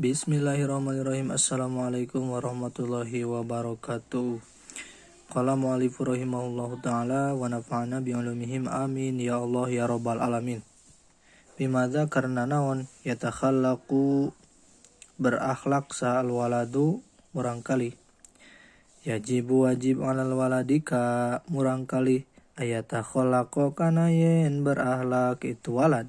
Bismillahirrahmanirrahim. Assalamualaikum warahmatullahi wabarakatuh. Qala mu'alifu rahimahullahu ta'ala wa nafa'ana bi'ulumihim amin ya Allah ya rabbal alamin. Bimadza karena naon yatakhallaqu berakhlak sa'al waladu murangkali. Yajibu wajib alal waladika murangkali ayatakhallaqa kana yen berakhlak itu walad.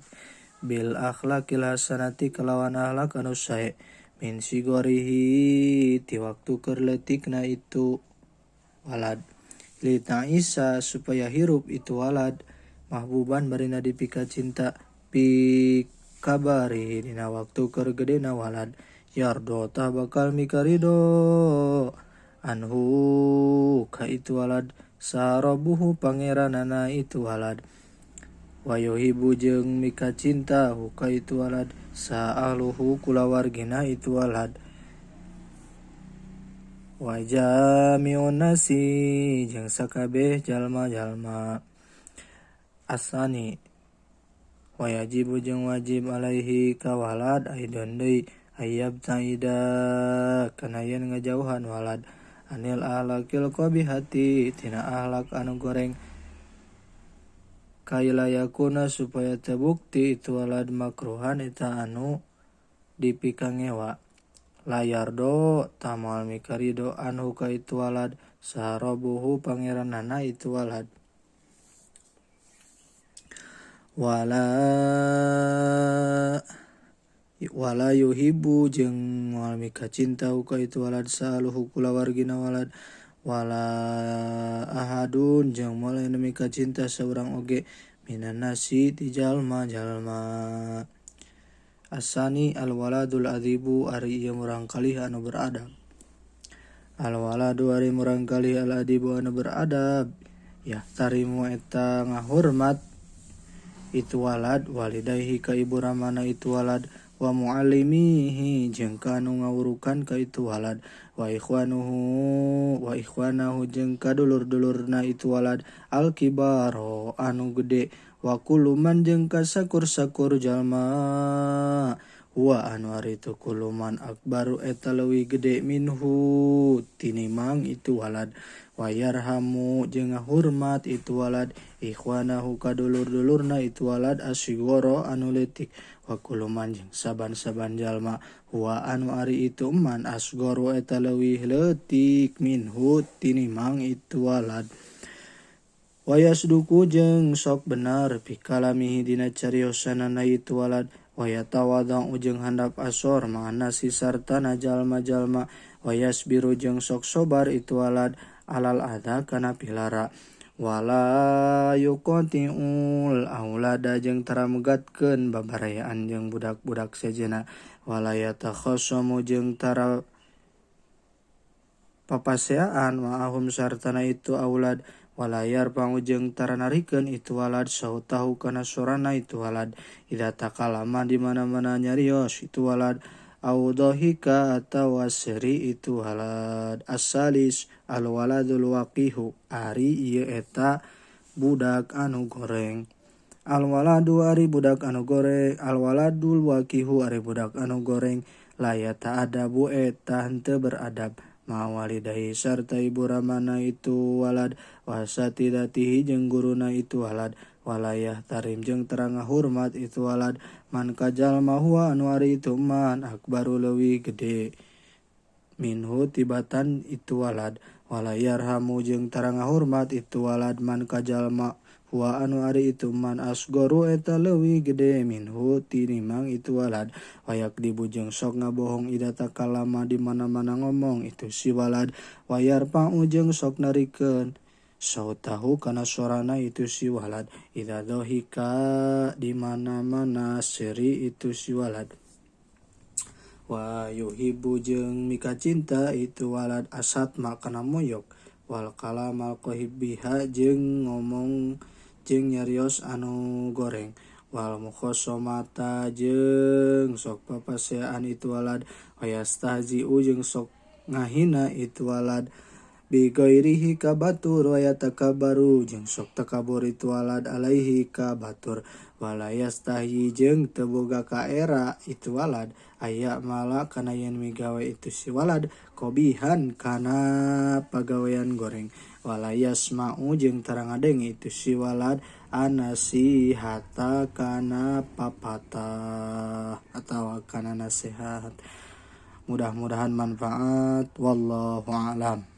Bil akhlakil hasanati kelawan akhlak anu sae min sigorihi ti waktu keur leutikna itu walad li ta'isa supaya hirup itu walad mahbuban barina dipika cinta pi kabari dina waktu keur gedena walad yardo tah bakal mikarido anhu ka itu walad sarabuhu pangeranana itu walad wayohibu jeung mika cinta huka itu walad sa'aluhu kulawargina itu walad wajami'un nasi jeung sakabeh jalma-jalma asani wayajibu jeung wajib alaihi ka walad aidon deui ayyab taida kana yen ngajauhan walad anil ahlakil qabihati tina ahlak anu goreng kailayakuna supaya terbukti itu walad makruhan eta anu dipikangewa layardo tamal mikarido anu ka itu walad saharabuhu pangeranana itu walad wala yuhibu jeung moal mika cinta ka itu walad saluhu kulawargina walad wala ahadun jeung moal mika cinta seorang oge minan nasi ti jalma-jalma asani al waladul adibu ari ieu murangkalih anu beradab al waladu ari murangkalih al adibu anu beradab ya tarimu eta ngahormat itu walad walidayhi ka ibu ramana itu walad wa muallimihi jeung ka anu ngawurukan ka itu walad wa ikhwanahu jeung ka dulur-dulurna itu walad al kibaro anu gede wa kuluman jeung ka sakur-sakur jalma wa anu ari tu kuluman akbaru eta leuwih gede minhu tinimang itu walad wa yarhamu jeung ngahormat itu walad ikhwanahu ka dulur-dulurna itu walad asigoro anu leutik wa kuluman jeung saban-saban jalma huwa anu ari itu man asgoro eta leuwih leutik minhu tinimang itu walad wa yasduku jeung sok benar pikalamihi dina cariosanana itu walad wa yatawadau jeung handap asor mangana si sartana jalma-jalma wa yasbiru jeung sok sobar itu walad alal adha kana pilara wala yuqati'ul aulada jeung tara megatkeun babarayaan jeung budak-budak sejenna wala yatakhasamu jeung tara papaseaan ma'ahum sartana itu aulad wala yarfa'u jeung tara narikeun itu walad sautahu kana sorana itu walad ida takalama di mana-mana nyarios itu walad au dhahika atawa seri itu walad asalis al waladul waqihu ari ieu eta budak anu goreng al waladu ari budak anu goreng al waladul waqihu ari budak anu goreng layata adabu eta henteu beradab mawalidahi sarta ibu ramana itu walad wasatidatihi jeung guruna itu walad walayah tarim jeung terang ngahormat itu walad man kajalma huwa anu ari itu man akbaru leuwih gede minhu tibatan itu walad walayarhamu jeung terang ngahormat itu walad man kajalma huwa anu ari itu man asgoru eta leuwih gede minhu tinimang itu walad wayak dibu jeung sok ngabohong ida takalama di mana-mana ngomong itu si walad wayarpa'u jeung sok narikeun sautahu kana sorana itu si walad ida dhahika di mana-mana seri itu si walad wa yuhibu jeung mika cinta itu walad asat makana moyok wal kalamal qahibiha jeung ngomong jeung nyarios anu goreng wal mukhosomata jeung sok papasean itu walad wayastahzi'u jeung sok ngahina itu walad bigoirihi ka batur wa yatakabaru jeung sok takabur itu walad alaihi ka batur wala yastahi jeung teu boga kaera itu walad aya mala kana yen migawe itu si walad kobihan kana pagawean goreng wala yasma'u jeung tara ngadenge itu si walad anasihata kana papatah atawa kana nasihat. Mudah-mudahan manfaat. Wallahu a'lam.